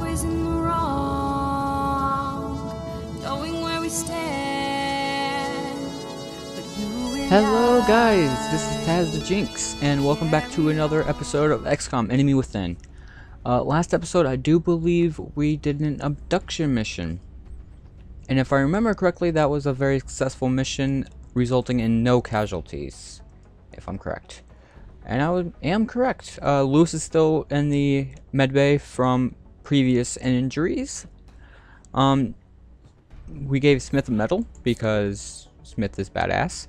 always in the wrong, knowing where we stand. But you and Hello guys, this is Taz the Jinx, and welcome back to another episode of XCOM Enemy Within. Last episode, I do believe we did an abduction mission. And if I remember correctly, that was a very successful mission, resulting in no casualties, if I'm correct. And I am correct. Lewis is still in the medbay from previous injuries. We gave Smith a medal because Smith is badass.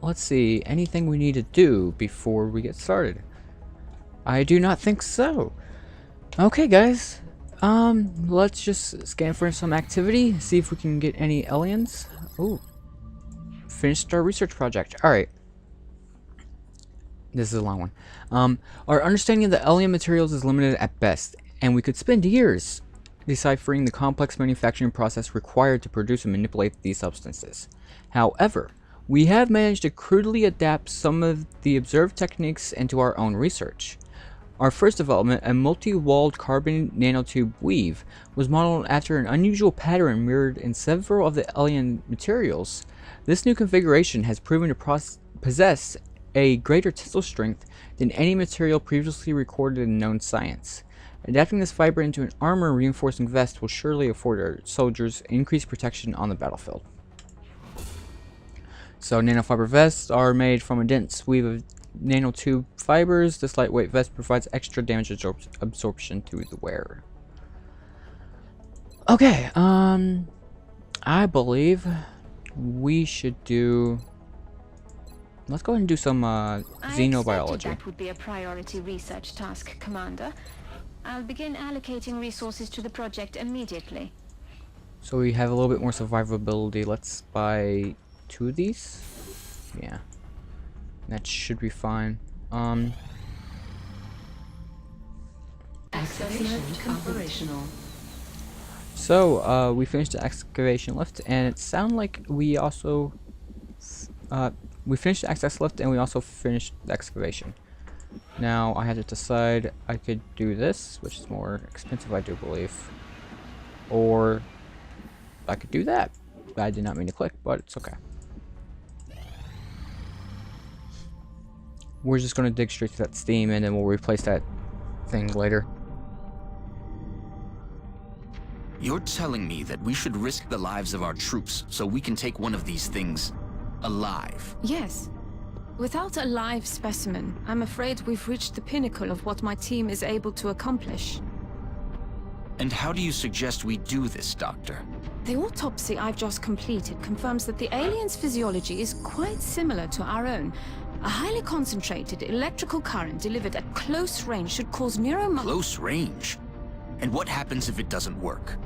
Let's see, anything we need to do before we get started? I do not think so. Okay, guys. Let's just scan for some activity, see if we can get any aliens. Ooh. Finished our research project. Alright. This is a long one. Our understanding of the alien materials is limited at best, and we could spend years deciphering the complex manufacturing process required to produce and manipulate these substances. However, we have managed to crudely adapt some of the observed techniques into our own research. Our first development, a multi-walled carbon nanotube weave, was modeled after an unusual pattern mirrored in several of the alien materials. This new configuration has proven to possess a greater tensile strength than any material previously recorded in known science. Adapting this fiber into an armor-reinforcing vest will surely afford our soldiers increased protection on the battlefield. So nanofiber vests are made from a dense weave of nanotube fibers. This lightweight vest provides extra damage absorption to the wearer. Okay, I believe we should do... Let's go ahead and do some xenobiology. That would be a priority research task, Commander. I'll begin allocating resources to the project immediately. So we have a little bit more survivability. Let's buy 2 of these. Yeah. That should be fine. Excavation operational. So, we finished the excavation lift, and it sounded like we also... we finished the access lift, and we also finished the excavation. Now, I had to decide I could do this, which is more expensive, I do believe. Or, I could do that. I did not mean to click, but it's okay. We're just going to dig straight to that steam, and then we'll replace that thing later. You're telling me that we should risk the lives of our troops so we can take one of these things alive? Yes. Without a live specimen, I'm afraid we've reached the pinnacle of what my team is able to accomplish. And how do you suggest we do this, Doctor? The autopsy I've just completed confirms that the alien's physiology is quite similar to our own. A highly concentrated electrical current delivered at close range should cause Close range? And what happens if it doesn't work?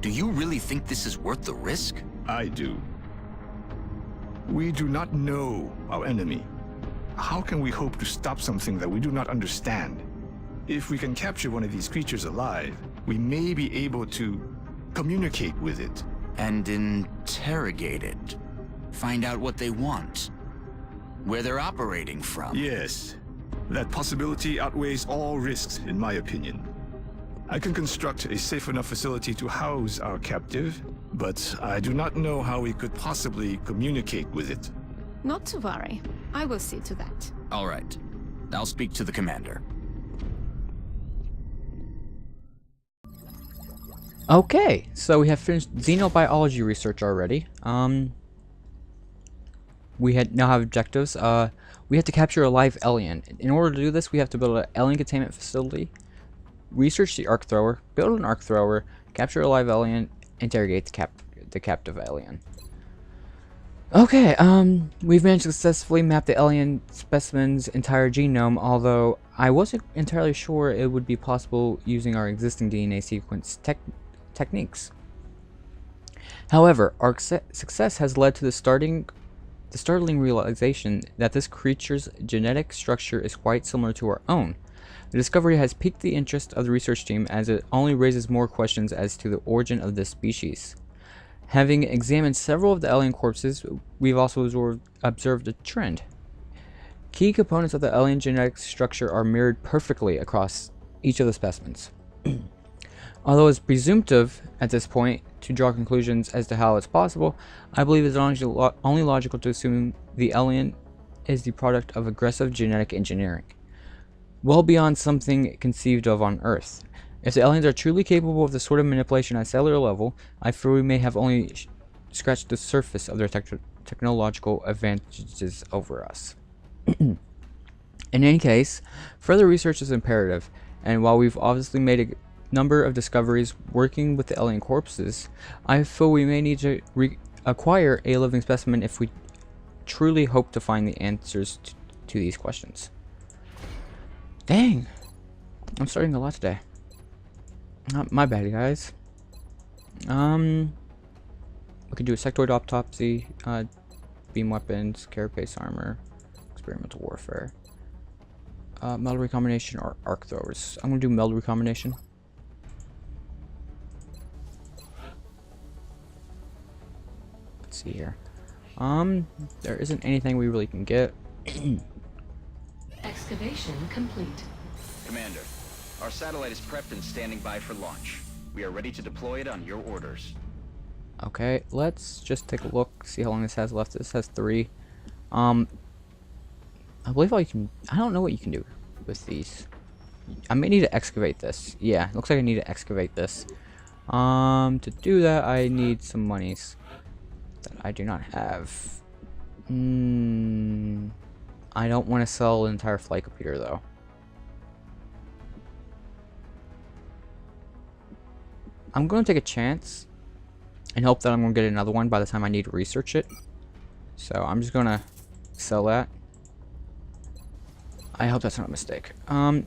Do you really think this is worth the risk? I do. We do not know our enemy. How can we hope to stop something that we do not understand? If we can capture one of these creatures alive, we may be able to communicate with it. And interrogate it. Find out what they want. Where they're operating from. Yes. That possibility outweighs all risks, in my opinion. I can construct a safe enough facility to house our captive, but I do not know how we could possibly communicate with it. Not to worry. I will see to that. All right. I'll speak to the commander. Okay, so we have finished xenobiology research already. We now have objectives. We have to capture a live alien. In order to do this, we have to build an alien containment facility, research the arc thrower, build an arc thrower, capture a live alien, interrogate the captive alien. Okay, we've managed to successfully map the alien specimen's entire genome, although I wasn't entirely sure it would be possible using our existing DNA sequence techniques. However, our success has led to the startling realization that this creature's genetic structure is quite similar to our own. The discovery has piqued the interest of the research team as it only raises more questions as to the origin of this species. Having examined several of the alien corpses, we've also observed a trend. Key components of the alien genetic structure are mirrored perfectly across each of the specimens. Although it's presumptive at this point to draw conclusions as to how it's possible, I believe it's only logical to assume the alien is the product of aggressive genetic engineering, well beyond something conceived of on Earth. If the aliens are truly capable of this sort of manipulation at cellular level, I fear we may have only scratched the surface of their technological advantages over us. In any case, further research is imperative, and while we've obviously made a number of discoveries working with the alien corpses, I feel we may need to acquire a living specimen if we truly hope to find the answers to these questions. Dang, I'm starting a lot today. My bad, guys. We could do a sectoid autopsy, beam weapons, carapace armor, experimental warfare, metal recombination, or arc throwers. I'm gonna do metal recombination. Let's see here. There isn't anything we really can get. Excavation complete. Commander, our satellite is prepped and standing by for launch. We are ready to deploy it on your orders. Okay, let's just take a look, see how long this has left. This has 3. I believe I don't know what you can do with these. I may need to excavate this. Yeah, looks like I need to excavate this. To do that, I need some monies that I do not have. I don't want to sell an entire flight computer though. I'm going to take a chance and hope that I'm going to get another one by the time I need to research it. So I'm just going to sell that. I hope that's not a mistake. Yeah,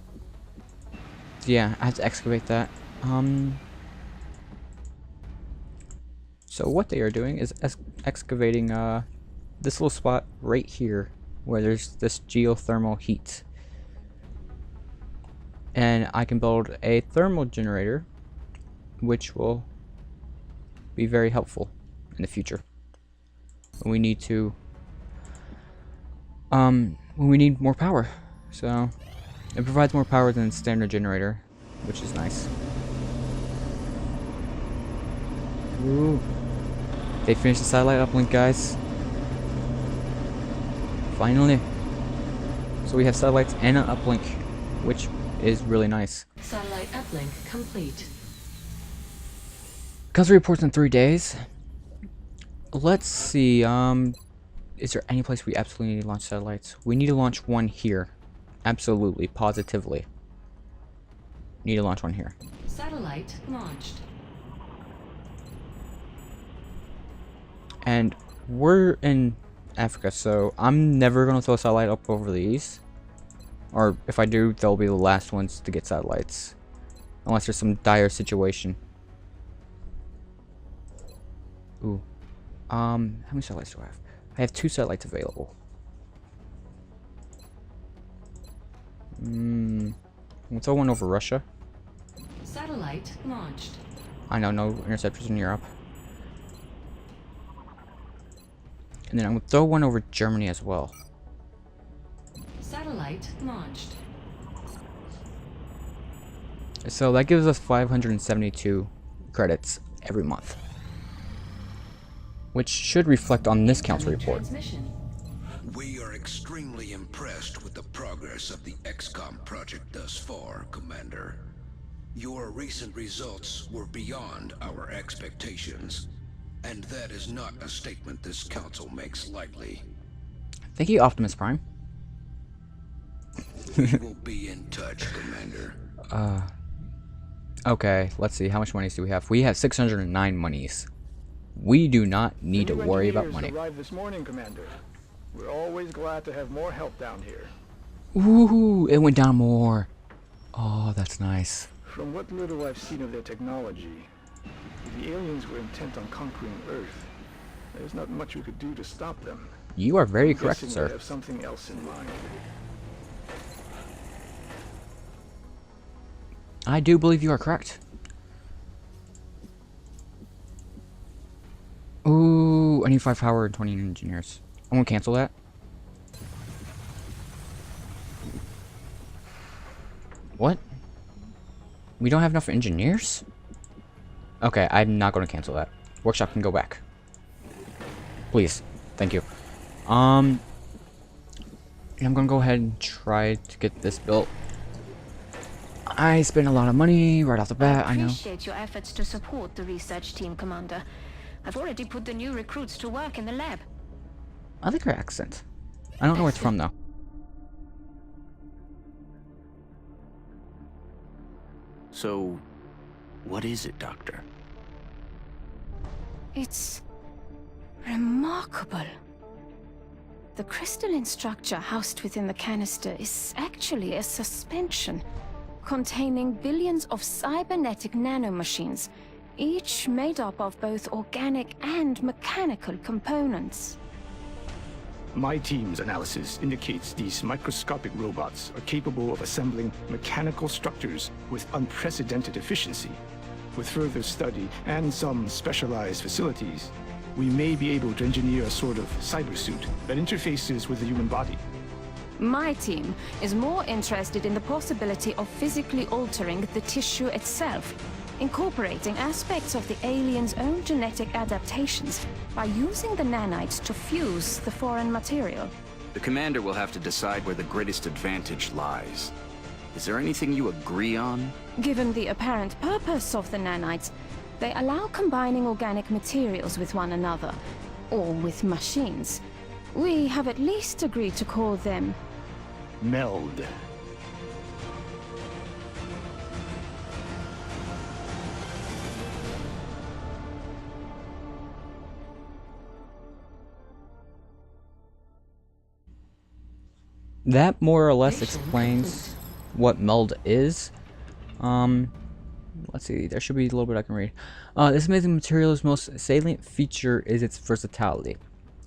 I have to excavate that. So what they are doing is excavating this little spot right here where there's this geothermal heat. And I can build a thermal generator which will be very helpful in the future when we need to when we need more power. So it provides more power than standard generator, which is nice. Ooh. They finished the satellite uplink, guys. Finally. So we have satellites and an uplink, which is really nice. Satellite uplink complete. Recovery reports in 3 days. Let's see. Is there any place we absolutely need to launch satellites? We need to launch one here. Absolutely, positively. Need to launch one here. Satellite launched. And we're in Africa, so I'm never going to throw a satellite up over these. Or if I do, they'll be the last ones to get satellites. Unless there's some dire situation. Ooh. How many satellites do I have? I have 2 satellites available. We'll throw one over Russia. Satellite launched. I know, no interceptors in Europe. And then I'm gonna throw one over Germany as well. Satellite launched. So that gives us 572 credits every month, which should reflect on this council report. Transmission. We are extremely impressed with the progress of the XCOM project thus far, Commander. Your recent results were beyond our expectations, and that is not a statement this council makes lightly. Thank you, Optimus Prime. We will be in touch, Commander. Okay, let's see. How much monies do we have? We have 609 monies. We do not need to worry about money. Arrived this morning, Commander. We're always glad to have more help down here. Ooh, it went down more. Oh, that's nice. From what little I've seen of their technology, if the aliens were intent on conquering Earth, there's not much we could do to stop them. You are very I'm correct, guessing sir. they have something else in mind. I do believe you are correct. Ooh, I need 5 power and 20 engineers. I'm gonna cancel that. What? We don't have enough engineers? Okay, I'm not going to cancel that. Workshop can go back. Please. Thank you. I'm going to go ahead and try to get this built. I spent a lot of money right off the bat, I know. I appreciate your efforts to support the research team, Commander. I've already put the new recruits to work in the lab. I like her accent. I don't know where it's from, though. So, what is it, Doctor? It's remarkable. The crystalline structure housed within the canister is actually a suspension containing billions of cybernetic nanomachines, each made up of both organic and mechanical components. My team's analysis indicates these microscopic robots are capable of assembling mechanical structures with unprecedented efficiency. With further study and some specialized facilities, we may be able to engineer a sort of cybersuit that interfaces with the human body. My team is more interested in the possibility of physically altering the tissue itself, incorporating aspects of the alien's own genetic adaptations by using the nanites to fuse the foreign material. The Commander will have to decide where the greatest advantage lies. Is there anything you agree on? Given the apparent purpose of the nanites, they allow combining organic materials with one another, or with machines. We have at least agreed to call them Meld. That more or less explains what meld is. Let's see, there should be a little bit I can read. This amazing material's most salient feature is its versatility.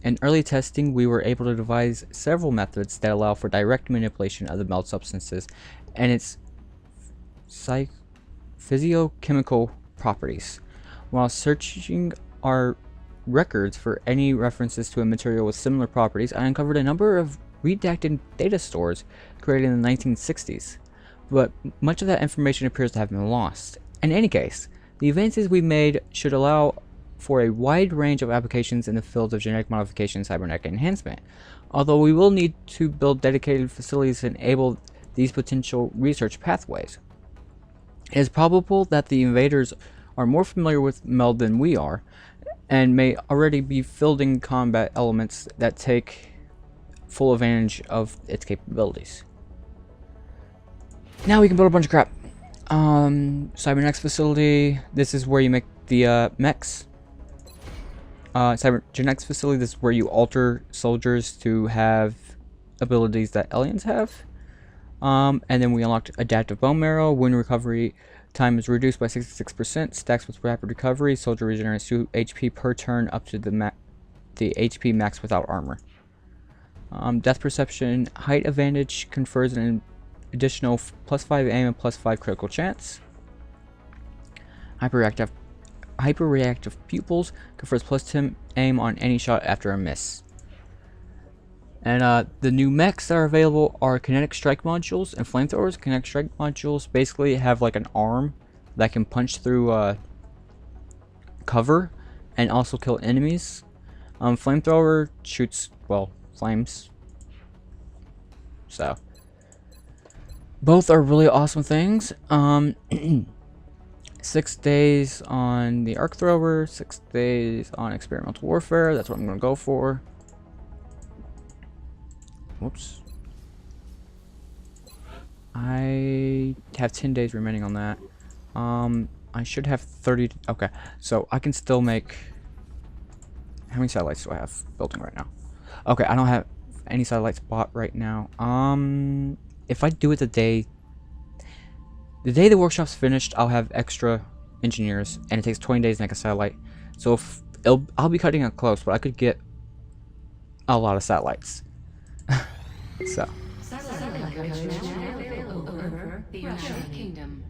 In early testing, we were able to devise several methods that allow for direct manipulation of the meld substances and its physiochemical properties. While searching our records for any references to a material with similar properties, I uncovered a number of redacted data stores created in the 1960s, but much of that information appears to have been lost. In any case, the advances we made should allow for a wide range of applications in the fields of genetic modification and cybernetic enhancement, although we will need to build dedicated facilities to enable these potential research pathways. It is probable that the invaders are more familiar with meld than we are, and may already be fielding combat elements that take full advantage of its capabilities. Now we can build a bunch of crap. Cybernetics facility. This is where you make the mechs. Cybernetics facility. This is where you alter soldiers to have abilities that aliens have. And then we unlocked adaptive bone marrow. Wound recovery time is reduced by 66%. Stacks with rapid recovery. Soldier regenerates 2 HP per turn up to the HP max without armor. Death perception. Height advantage confers an additional +5 aim and +5 critical chance. Hyperreactive pupils confers +10 aim on any shot after a miss. And the new mechs that are available are kinetic strike modules and flamethrowers. Kinetic strike modules basically have like an arm that can punch through cover and also kill enemies. Flamethrower shoots, well, flames. So both are really awesome things. 6 days on the arc thrower, 6 days on experimental warfare. That's what I'm going to go for. Whoops. I have 10 days remaining on that. I should have 30. Okay, so I can still make. How many satellites do I have building right now? Okay, I don't have any satellites bought right now. If I do it the day the workshop's finished, I'll have extra engineers, and it takes 20 days to make a satellite. So if I'll be cutting it close, but I could get a lot of satellites. So. Satellite coverage now available over the United Kingdom.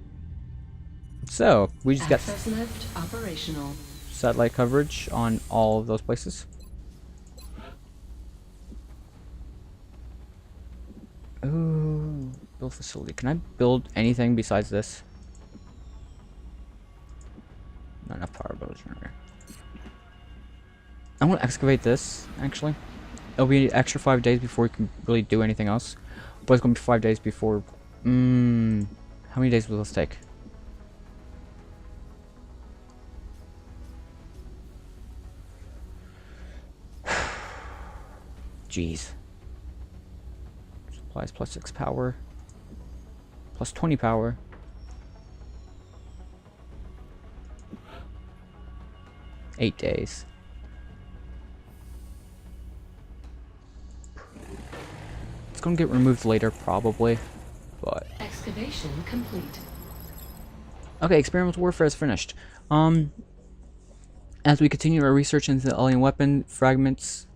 So we just got Access lift operational. satellite coverage on all of those places. Ooh, build facility. Can I build anything besides this? Not enough power build generator. I want to excavate this, actually. It'll be an extra 5 days before we can really do anything else. But it's going to be 5 days before... how many days will this take? Jeez. Supplies plus 6 power. Plus 20 power. Eight days. It's gonna get removed later, probably. But Excavation complete. okay, experimental warfare is finished. As we continue our research into the alien weapon fragments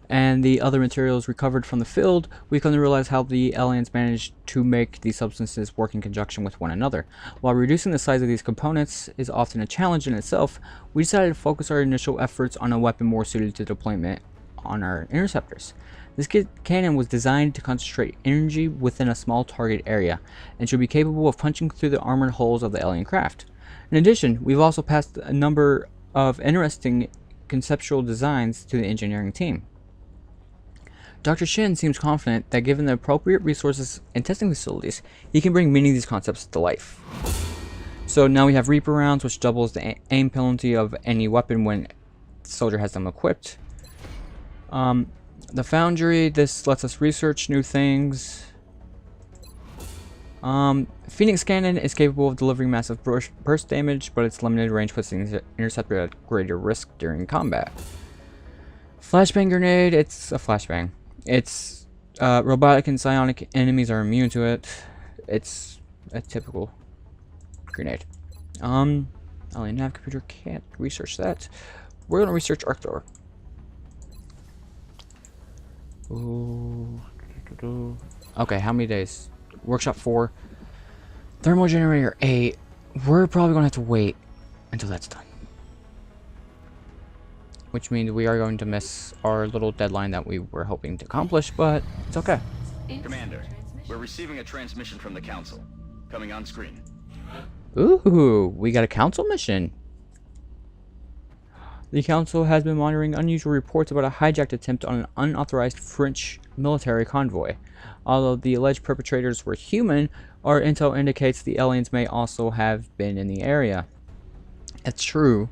and the other materials recovered from the field, we come to realize how the aliens managed to make these substances work in conjunction with one another. While reducing the size of these components is often a challenge in itself, we decided to focus our initial efforts on a weapon more suited to deployment on our interceptors. This cannon was designed to concentrate energy within a small target area, and should be capable of punching through the armored hulls of the alien craft. In addition, we've also passed a number of interesting conceptual designs to the engineering team. Dr. Shin seems confident that given the appropriate resources and testing facilities, he can bring many of these concepts to life. So now we have Reaper rounds, which doubles the aim penalty of any weapon when the soldier has them equipped. The Foundry, this lets us research new things. Phoenix Cannon is capable of delivering massive burst damage, but its limited range puts the interceptor at greater risk during combat. Flashbang Grenade, it's a flashbang. It's robotic and psionic enemies are immune to it. It's a typical grenade. Alien nav computer can't research that. We're gonna research Arc Door. Ooh. Okay, how many days? Workshop 4. Thermal generator 8. We're probably gonna have to wait until that's done. Which means we are going to miss our little deadline that we were hoping to accomplish, but it's okay. Commander, we're receiving a transmission from the Council. Coming on screen. Ooh, we got a Council mission. The Council has been monitoring unusual reports about a hijacked attempt on an unauthorized French military convoy. Although the alleged perpetrators were human, our intel indicates the aliens may also have been in the area. It's true.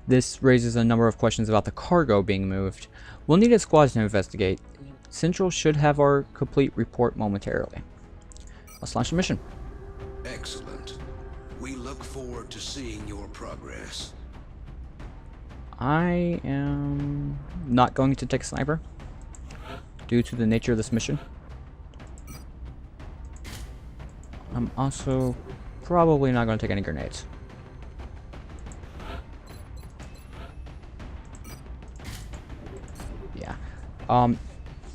This raises a number of questions about the cargo being moved. We'll need a squad to investigate. Central should have our complete report momentarily. Let's launch the mission. Excellent. We look forward to seeing your progress. I am not going to take a sniper due to the nature of this mission. I'm also probably not going to take any grenades. Yeah.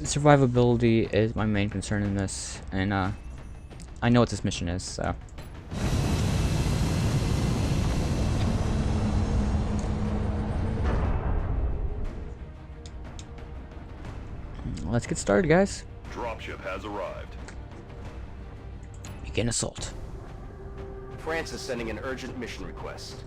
Survivability is my main concern in this, and I know what this mission is, so. Let's get started, guys. Dropship has arrived. Begin assault. France is sending an urgent mission request.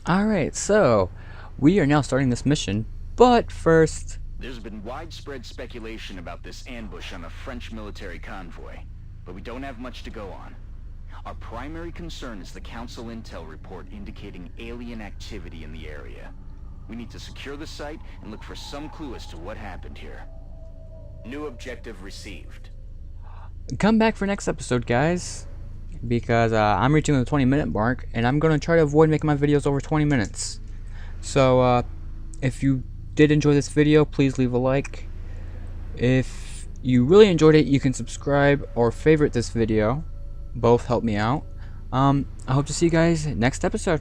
Alright, so we are now starting this mission, but first... There's been widespread speculation about this ambush on a French military convoy, but we don't have much to go on. Our primary concern is the Council intel report indicating alien activity in the area. We need to secure the site and look for some clue as to what happened here. New objective received. Come back for next episode, guys, because I'm reaching the 20-minute mark, and I'm going to try to avoid making my videos over 20 minutes. So, if you did enjoy this video, please leave a like. If you really enjoyed it, you can subscribe or favorite this video. Both help me out. I hope to see you guys next episode.